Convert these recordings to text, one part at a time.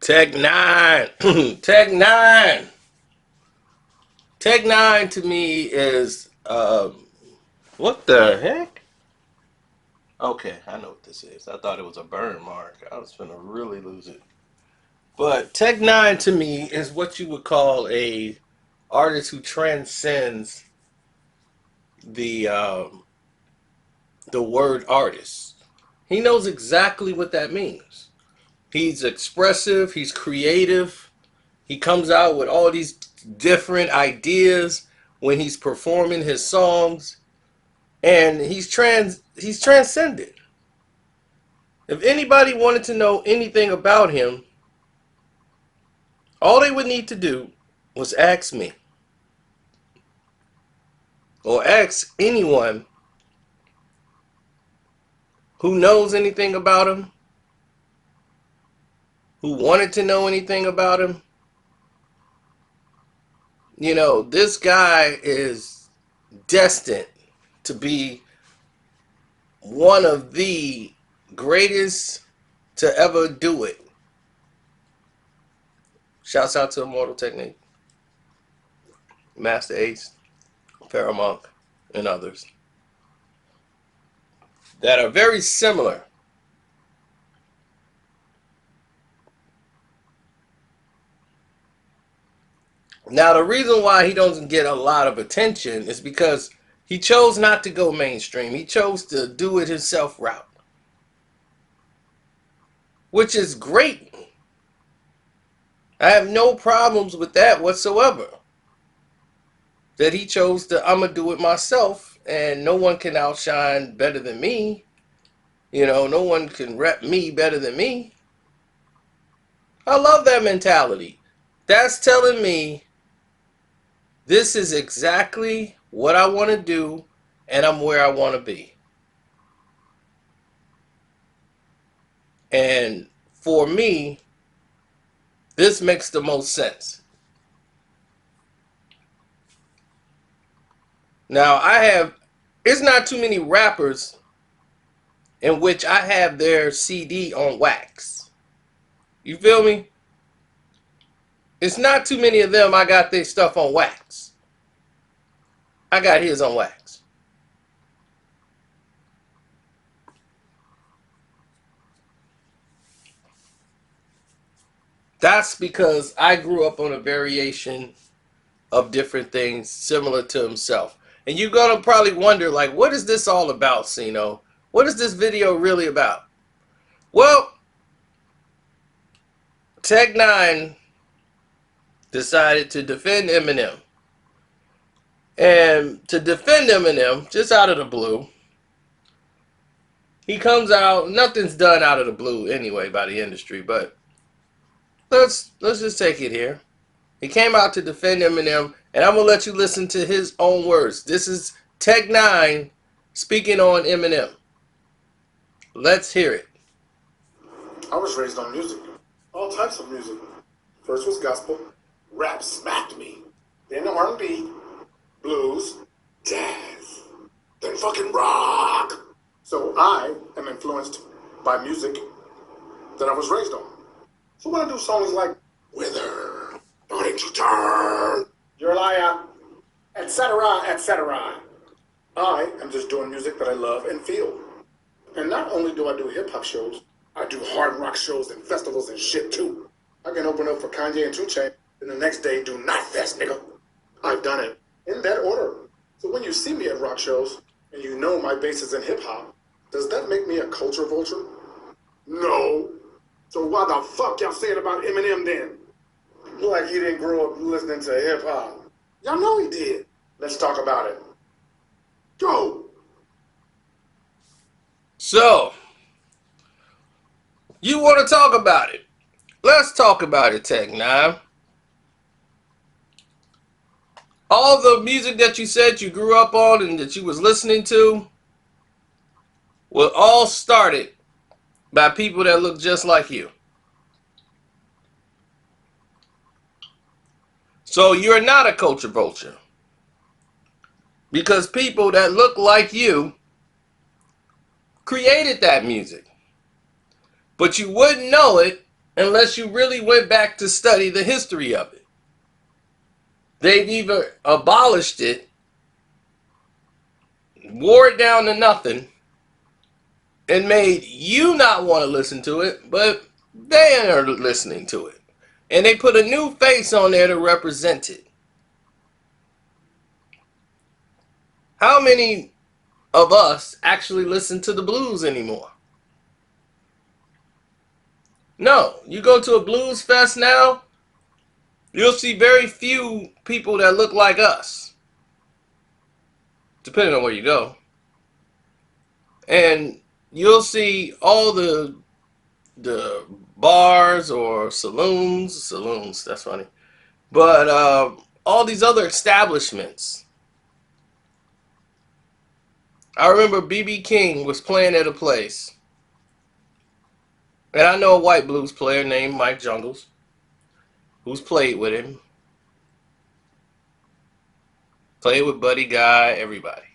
Tech9. Tech9. Tech9 to me is what the heck? Okay, I know what this is. I thought it was a burn mark. I was gonna really lose it. But Tech9 to me is what you would call a artist who transcends the the word artist. He knows exactly what that means. He's expressive, he's creative, he comes out with all these different ideas when he's performing his songs, and he's transcended. If anybody wanted to know anything about him, all they would need to do was ask me or ask anyone who knows anything about him, who wanted to know anything about him. You know, this guy is destined to be one of the greatest to ever do it. Shouts out to Immortal Technique, Master Ace, Paramount, and others that are very similar. Now, the reason why he doesn't get a lot of attention is because he chose not to go mainstream. He chose to do it himself route, which is great. I have no problems with that whatsoever. That he chose to, I'm going to do it myself, and no one can outshine better than me. You know, no one can rep me better than me. I love that mentality. That's telling me this is exactly what I want to do, and I'm where I want to be. And for me, this makes the most sense. Now, it's not too many rappers in which I have their CD on wax. You feel me? It's not too many of them I got their stuff on wax. I got his on wax. That's because I grew up on a variation of different things similar to himself. And you're going to probably wonder, like, what is this all about, Sino? What is this video really about? Well, Tech9 decided to defend Eminem. And to defend Eminem, just out of the blue, he comes out, nothing's done out of the blue anyway by the industry, but let's just take it here. He came out to defend Eminem, and I'm going to let you listen to his own words. This is Tech9 speaking on Eminem. Let's hear it. I was raised on music. All types of music. First was gospel. Rap smacked me. Then R&B, blues, jazz, then fucking rock. So I am influenced by music that I was raised on. So when I do songs like Wither, Starting to Turn, You're a Liar, etc., etc., I am just doing music that I love and feel. And not only do I do hip-hop shows, I do hard rock shows and festivals and shit too. I can open up for Kanye and 2 Chainz, and the next day do Not Fest, nigga. I've done it in that order. So when you see me at rock shows, and you know my base is in hip-hop, does that make me a culture vulture? No. So why the fuck y'all saying about Eminem then? Like he didn't grow up listening to hip-hop. Y'all know he did. Let's talk about it. Go! So, you want to talk about it? Let's talk about it, Tech9. All the music that you said you grew up on and that you was listening to was all started by people that look just like you. So you're not a culture vulture. Because people that look like you created that music. But you wouldn't know it unless you really went back to study the history of it. They've either abolished it, wore it down to nothing, and made you not want to listen to it, but they are listening to it. And they put a new face on there to represent it. How many of us actually listen to the blues anymore? No. You go to a blues fest now, you'll see very few people that look like us, depending on where you go. And you'll see all the bars or saloons, that's funny. But all these other establishments. I remember B.B. King was playing at a place. And I know a white blues player named Mike Jungles who's played with him. Played with Buddy Guy, everybody.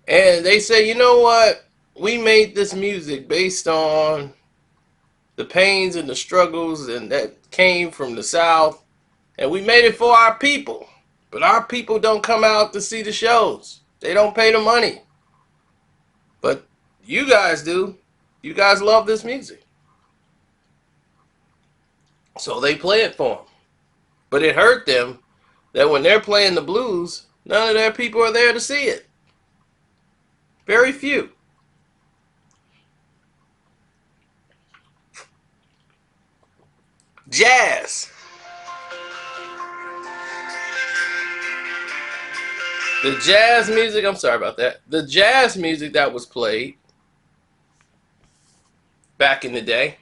And they say, you know what? We made this music based on the pains and the struggles and that came from the South. And we made it for our people. But our people don't come out to see the shows. They don't pay the money. But you guys do. You guys love this music. So they play it for them. But it hurt them that when they're playing the blues, none of their people are there to see it. Very few. Jazz. The jazz music, I'm sorry about that. The jazz music that was played back in the day,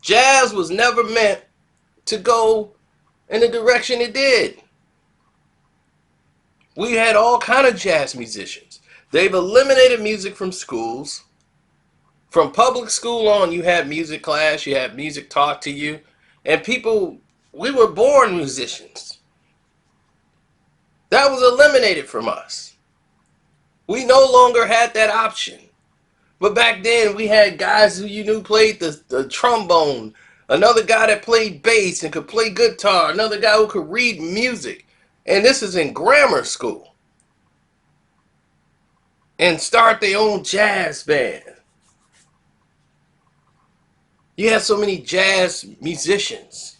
jazz was never meant to go in the direction it did. We had all kind of jazz musicians. They've eliminated music from schools. From public school on, you had music class, you had music taught to you, and people, we were born musicians. That was eliminated from us. We no longer had that option. But back then, we had guys who you knew played the trombone, another guy that played bass and could play guitar, another guy who could read music. And this is in grammar school. And start their own jazz band. You have so many jazz musicians.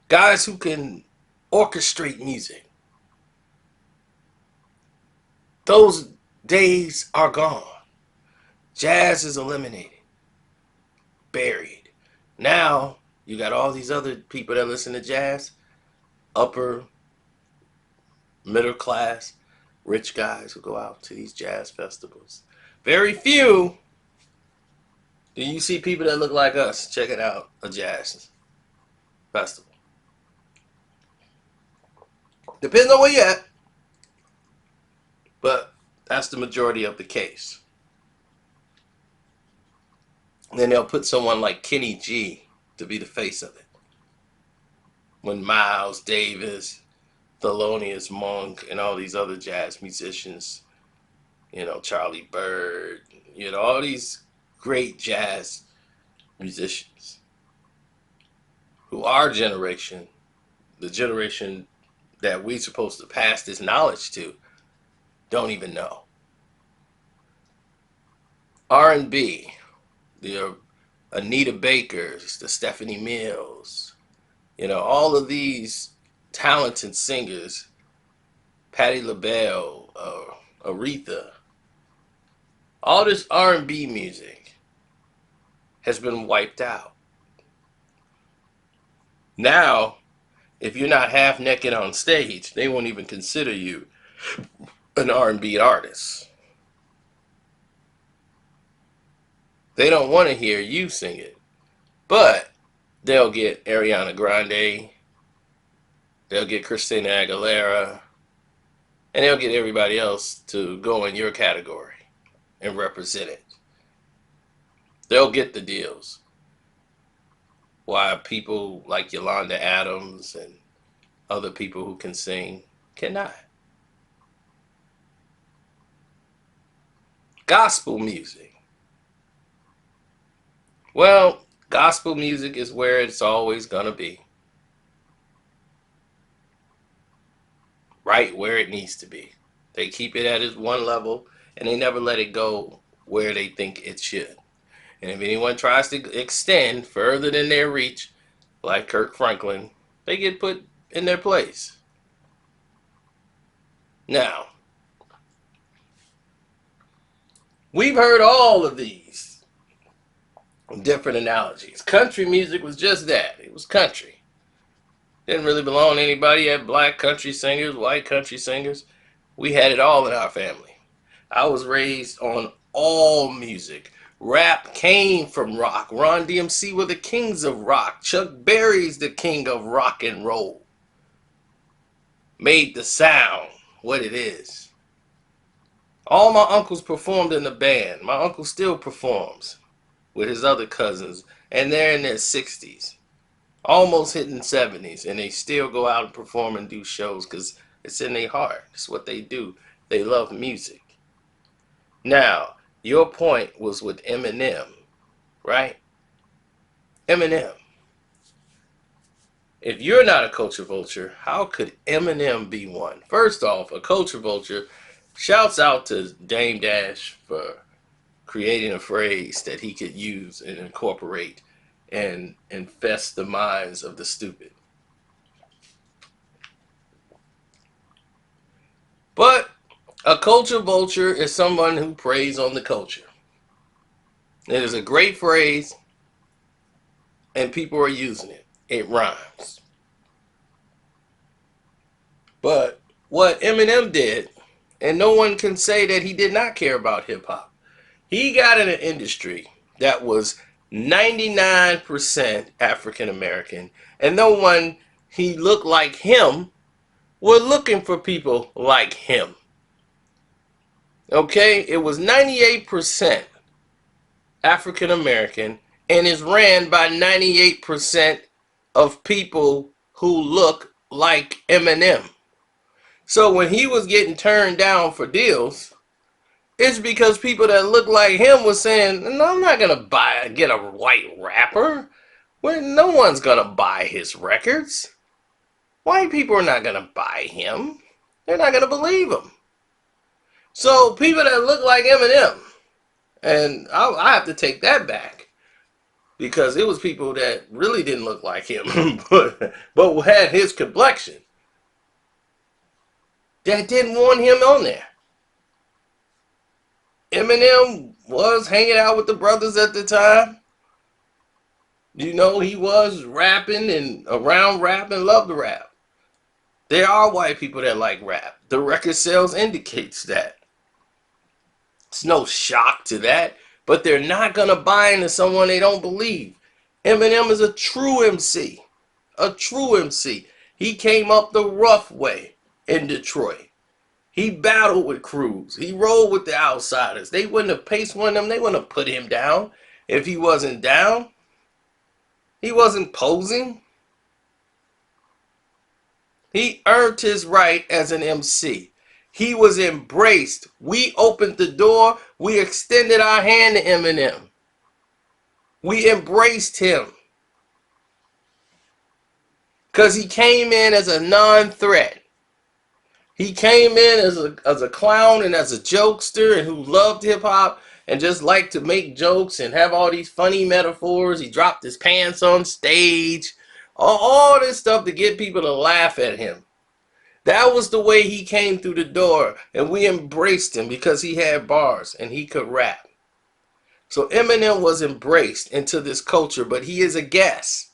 Guys who can orchestrate music. Those days are gone. Jazz is eliminated. Buried. Now, you got all these other people that listen to jazz. Upper, middle class, rich guys who go out to these jazz festivals. Very few do you see people that look like us checking out a jazz festival. Depends on where you're at, but that's the majority of the case. And then they'll put someone like Kenny G to be the face of it. When Miles Davis, Thelonious Monk, and all these other jazz musicians, Charlie Bird, all these great jazz musicians who our generation, the generation that we're supposed to pass this knowledge to, don't even know. R&B, the Anita Bakers, the Stephanie Mills, all of these talented singers, Patti LaBelle, Aretha, all this R&B music has been wiped out. Now, if you're not half naked on stage, they won't even consider you an R&B artist. They don't want to hear you sing it. But they'll get Ariana Grande, they'll get Christina Aguilera, and they'll get everybody else to go in your category and represent it. They'll get the deals. Why people like Yolanda Adams and other people who can sing cannot. Gospel music. Well, gospel music is where it's always going to be. Right where it needs to be. They keep it at its one level and they never let it go where they think it should. And if anyone tries to extend further than their reach, like Kirk Franklin, they get put in their place. Now, we've heard all of these different analogies. Country music was just that. It was country. Didn't really belong to anybody. You had black country singers, white country singers. We had it all in our family. I was raised on all music. Rap came from rock. Run DMC were the kings of rock. Chuck Berry's the king of rock and roll. Made the sound what it is. All my uncles performed in the band. My uncle still performs with his other cousins, and they're in their 60s, almost hitting 70s, and they still go out and perform and do shows because it's in their heart. It's what they do. They love music. Now, your point was with Eminem, right? Eminem. If you're not a culture vulture, how could Eminem be one? First off, a culture vulture shouts out to Dame Dash for creating a phrase that he could use and incorporate and infest the minds of the stupid. But a culture vulture is someone who preys on the culture. It is a great phrase, and people are using it. It rhymes. But what Eminem did, and no one can say that he did not care about hip hop, he got in an industry that was 99% African American, and no one he looked like him were looking for people like him. Okay, it was 98% African American and is ran by 98% of people who look like Eminem. So when he was getting turned down for deals, it's because people that look like him was saying, "No, I'm not gonna get a white rapper. Well, no one's gonna buy his records. White people are not gonna buy him. They're not gonna believe him." So people that look like Eminem, and I have to take that back because it was people that really didn't look like him, but had his complexion that didn't want him on there. Eminem was hanging out with the brothers at the time. You know, he was rapping and around rap and loved to rap. There are white people that like rap. The record sales indicates that. It's no shock to that, but they're not going to buy into someone they don't believe. Eminem is a true MC. A true MC. He came up the rough way in Detroit. He battled with crews. He rolled with the outsiders. They wouldn't have paced one of them. They wouldn't have put him down if he wasn't down. He wasn't posing. He earned his right as an MC. He was embraced. We opened the door. We extended our hand to Eminem. We embraced him. Because he came in as a non-threat. He came in as a clown and as a jokester and who loved hip-hop and just liked to make jokes and have all these funny metaphors. He dropped his pants on stage. All this stuff to get people to laugh at him. That was the way he came through the door, and we embraced him because he had bars and he could rap. So Eminem was embraced into this culture, but he is a guest.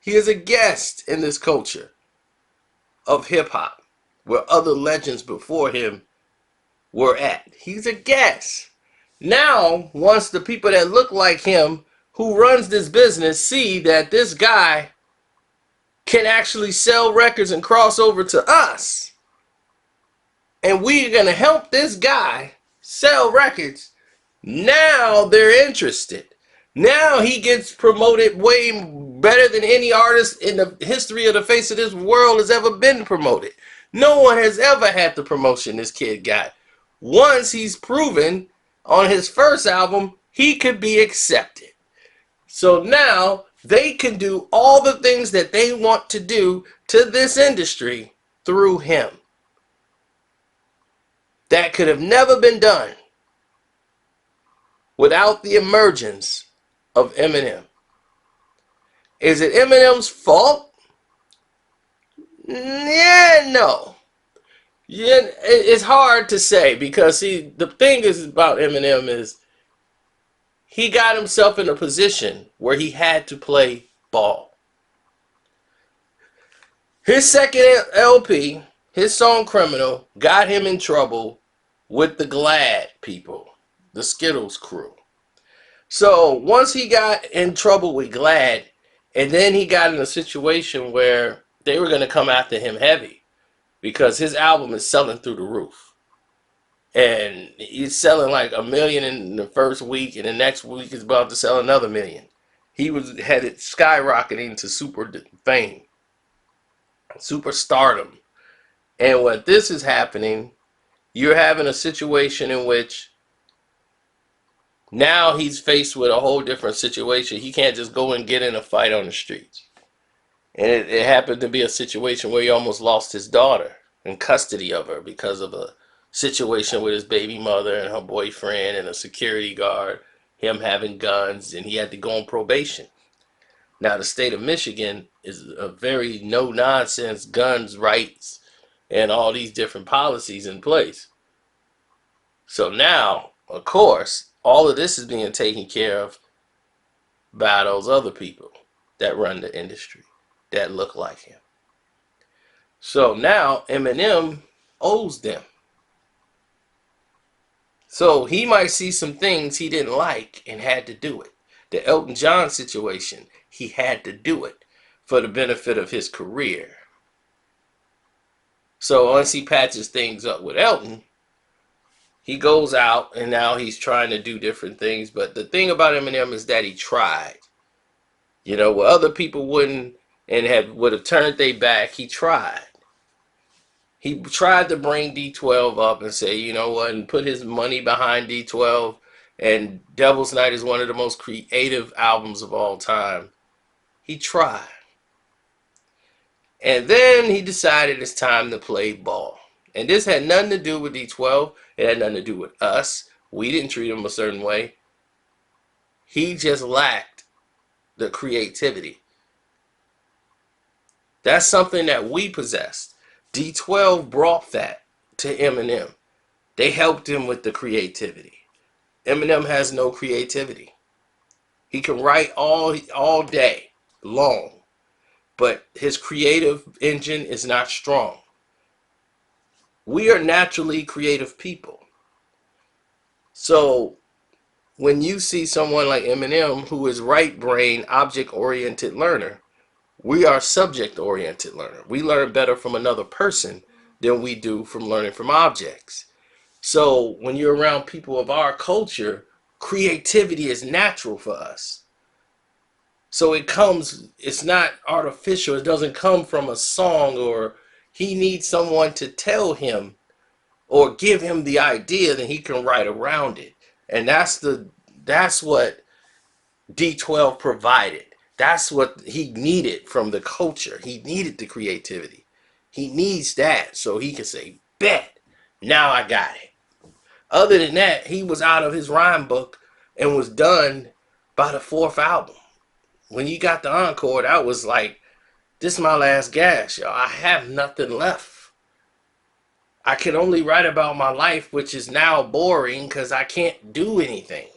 He is a guest in this culture of hip-hop, where other legends before him were at. He's a guest. Now, once the people that look like him, who runs this business, see that this guy can actually sell records and cross over to us, and we're going to help this guy sell records, now they're interested. Now he gets promoted way better than any artist in the history of the face of this world has ever been promoted. No one has ever had the promotion this kid got. once he's proven on his first album he could be accepted. So now they can do all the things that they want to do to this industry through him. That could have never been done without the emergence of Eminem. Is it Eminem's fault? Yeah, no. Yeah, it's hard to say because see, the thing is about Eminem is he got himself in a position where he had to play ball. His second LP, his song Criminal, got him in trouble with the Glad people, the Skittles crew. So once he got in trouble with Glad, and then he got in a situation where they were going to come after him heavy because his album is selling through the roof. And he's selling like 1 million in the first week, and the next week is about to sell another 1 million. He was had it skyrocketing to super fame, super stardom. And when this is happening, you're having a situation in which now he's faced with a whole different situation. He can't just go and get in a fight on the streets. And it happened to be a situation where he almost lost his daughter in custody of her because of a situation with his baby mother and her boyfriend and a security guard, him having guns, and he had to go on probation. Now, the state of Michigan is a very no nonsense guns rights and all these different policies in place. So now, of course, all of this is being taken care of by those other people that run the industry that look like him. So now Eminem owes them. So he might see some things he didn't like and had to do it. The Elton John situation, he had to do it for the benefit of his career. So once he patches things up with Elton, he goes out and now he's trying to do different things. But the thing about Eminem is that he tried. You know, where other people wouldn't and would have turned their back, he tried. He tried to bring D12 up and say, you know what, and put his money behind D12. And Devil's Night is one of the most creative albums of all time. He tried. And then he decided it's time to play ball. And this had nothing to do with D12. It had nothing to do with us. We didn't treat him a certain way. He just lacked the creativity. That's something that we possessed. D12 brought that to Eminem. They helped him with the creativity. Eminem has no creativity. He can write all day long, but his creative engine is not strong. We are naturally creative people. So when you see someone like Eminem who is right brain, object oriented learner, we are subject oriented learner. We learn better from another person than we do from learning from objects. So when you're around people of our culture, creativity is natural for us. So it's not artificial. It doesn't come from a song or he needs someone to tell him or give him the idea that he can write around it. And that's what D12 provided. That's what he needed from the culture. He needed the creativity. He needs that so he can say, bet, now I got it. Other than that, he was out of his rhyme book and was done by the fourth album. When you got the encore, that was like, this is my last gas, y'all. I have nothing left. I can only write about my life, which is now boring because I can't do anything.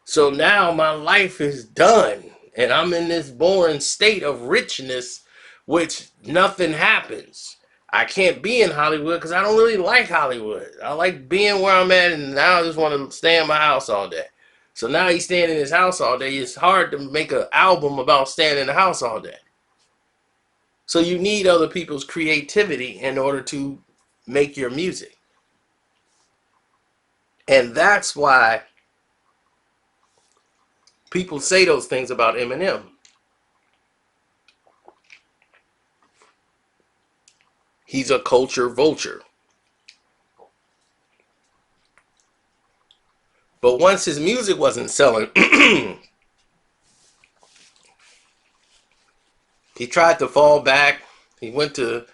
So now my life is done, and I'm in this boring state of richness, which nothing happens. I can't be in Hollywood because I don't really like Hollywood. I like being where I'm at, and now I just want to stay in my house all day. So now he's staying in his house all day. It's hard to make an album about staying in the house all day. So you need other people's creativity in order to make your music. And that's why people say those things about Eminem. He's a culture vulture. But once his music wasn't selling, he tried to fall back. He went to,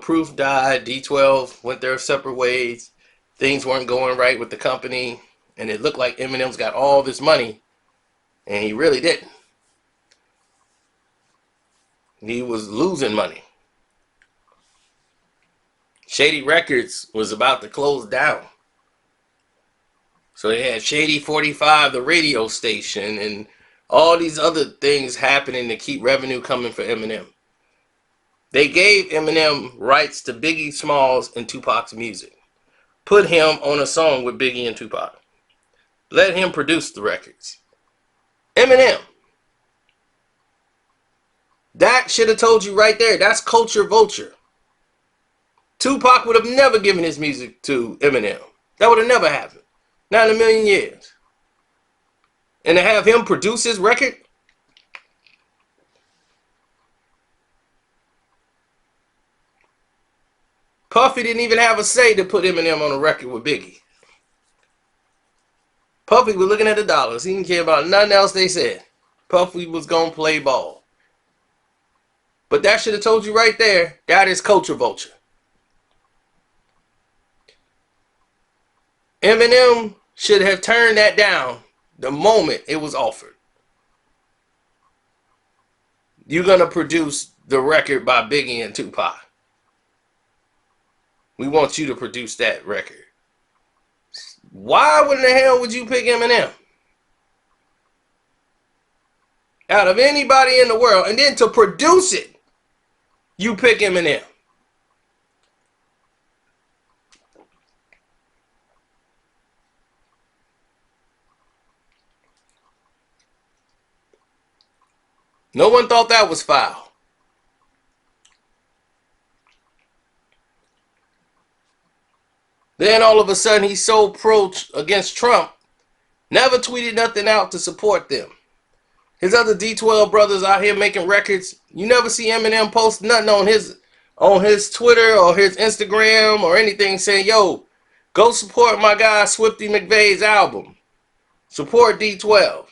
Proof died, D12 went their separate ways. Things weren't going right with the company, and it looked like Eminem's got all this money, and he really didn't. He was losing money. Shady Records was about to close down. So they had Shady 45, the radio station, and all these other things happening to keep revenue coming for Eminem. They gave Eminem rights to Biggie Smalls and Tupac's music. Put him on a song with Biggie and Tupac. Let him produce the records. Eminem. That should have told you right there. That's Culture Vulture. Tupac would have never given his music to Eminem. That would have never happened. Not in a million years. And to have him produce his record? Puffy didn't even have a say to put Eminem on a record with Biggie. Puffy was looking at the dollars. He didn't care about nothing else they said. Puffy was going to play ball. But that should have told you right there, that is Culture Vulture. Eminem should have turned that down the moment it was offered. You're going to produce the record by Biggie and Tupac. We want you to produce that record. Why in the hell would you pick Eminem? Out of anybody in the world, and then to produce it, you pick Eminem. No one thought that was foul. Then all of a sudden he's so pro against Trump, never tweeted nothing out to support them. His other D12 brothers out here making records, you never see Eminem post nothing on his Twitter or his Instagram or anything saying, yo, go support my guy Swifty McVeigh's album. Support D12.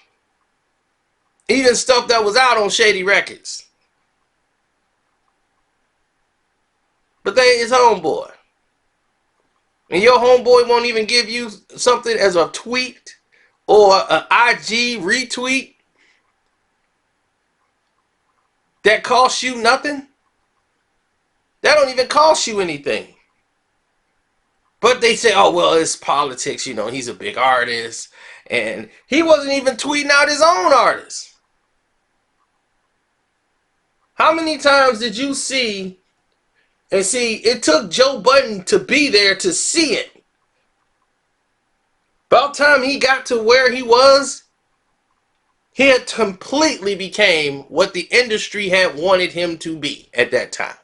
Even stuff that was out on Shady Records. But they his homeboy. And your homeboy won't even give you something as a tweet or an IG retweet that costs you nothing. That don't even cost you anything. But they say, oh, well, it's politics. He's a big artist. And he wasn't even tweeting out his own artists. How many times did you see, and see, it took Joe Budden to be there to see it. About time he got to where he was, he had completely became what the industry had wanted him to be at that time.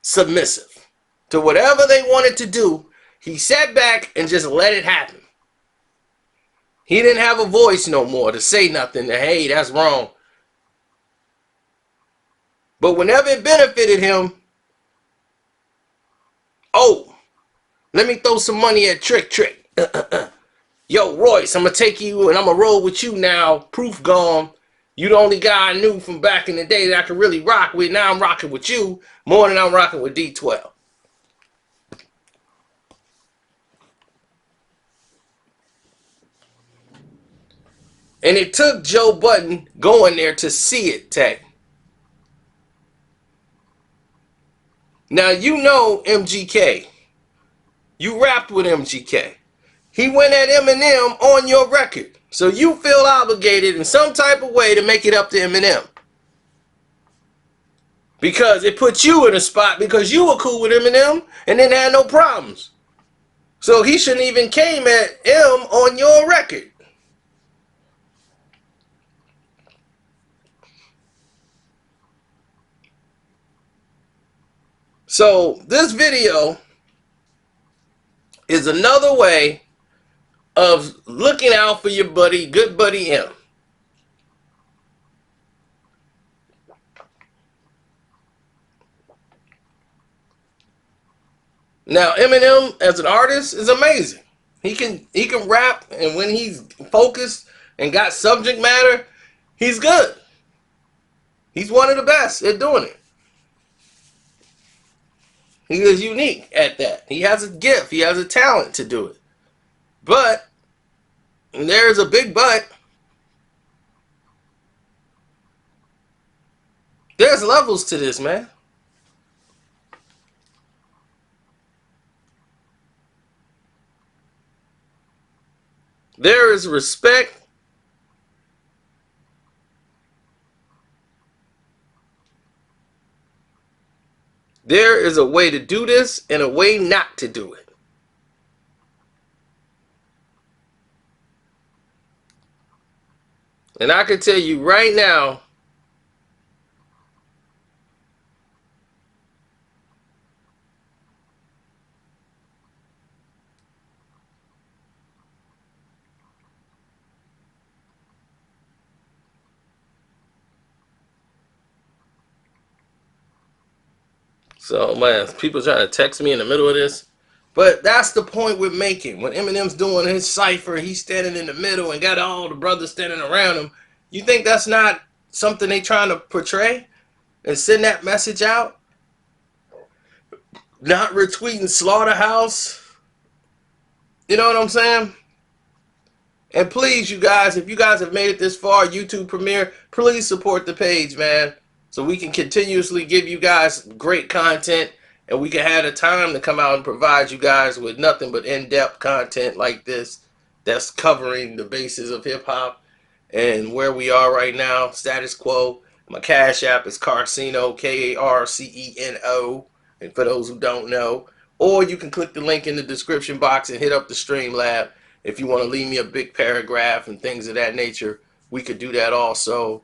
Submissive to whatever they wanted to do. He sat back and just let it happen. He didn't have a voice no more to say nothing. Hey, that's wrong. But whenever it benefited him, oh, let me throw some money at Trick. Yo, Royce, I'm going to take you and I'm going to roll with you now. Proof gone. You the only guy I knew from back in the day that I could really rock with. Now I'm rocking with you more than I'm rocking with D12. And it took Joe Budden going there to see it, Tech. Now you know MGK. You rapped with MGK. He went at Eminem on your record. So you feel obligated in some type of way to make it up to Eminem. Because it put you in a spot because you were cool with Eminem and then had no problems. So he shouldn't even came at M on your record. So this video is another way of looking out for your buddy, good buddy M. Now, Eminem as an artist is amazing. He can rap, and when he's focused and got subject matter, he's good. He's one of the best at doing it. He is unique at that. He has a gift. He has a talent to do it. But there's a big but. There's levels to this, man. There is respect. There is a way to do this and a way not to do it. And I can tell you right now, so man, people trying to text me in the middle of this. But that's the point we're making. When Eminem's doing his cipher, he's standing in the middle and got all the brothers standing around him. You think that's not something they trying to portray and send that message out? Not retweeting Slaughterhouse. You know what I'm saying? And please, you guys, if you guys have made it this far, YouTube Premiere, please support the page, man. So we can continuously give you guys great content, and we can have the time to come out and provide you guys with nothing but in-depth content like this that's covering the bases of hip-hop and where we are right now, status quo. My Cash App is Karceno, Karceno, and for those who don't know. Or you can click the link in the description box and hit up the Streamlab. If you want to leave me a big paragraph and things of that nature, we could do that also.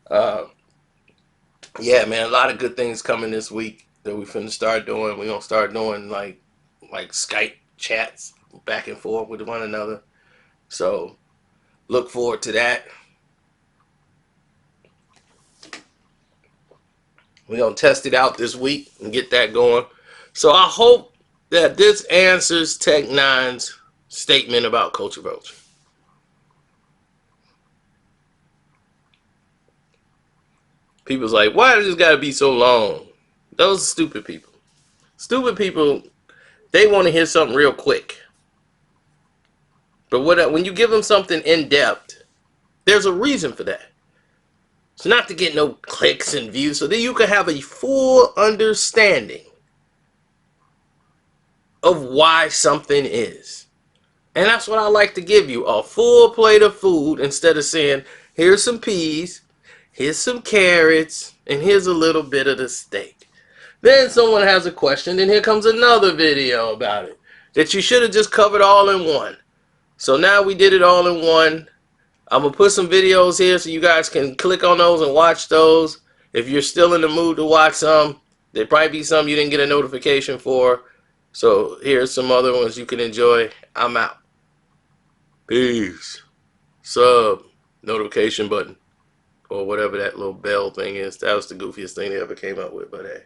Uh, yeah, man, a lot of good things coming this week that we finna start doing. We're gonna start doing like Skype chats back and forth with one another. So look forward to that. We're gonna test it out this week and get that going. So I hope that this answers Tech N9ne's statement about Culture Vulture. People's like, why does this gotta be so long? Those stupid people. Stupid people, they want to hear something real quick. But when you give them something in depth, there's a reason for that. It's not to get no clicks and views, so that you can have a full understanding of why something is. And that's what I like to give you, a full plate of food instead of saying, here's some peas, here's some carrots, and here's a little bit of the steak. Then someone has a question, and here comes another video about it that you should have just covered all in one. So now we did it all in one. I'm going to put some videos here so you guys can click on those and watch those. If you're still in the mood to watch some, there probably be some you didn't get a notification for. So here's some other ones you can enjoy. I'm out. Peace. Sub. Notification button. Or whatever that little bell thing is. That was the goofiest thing they ever came up with, but hey.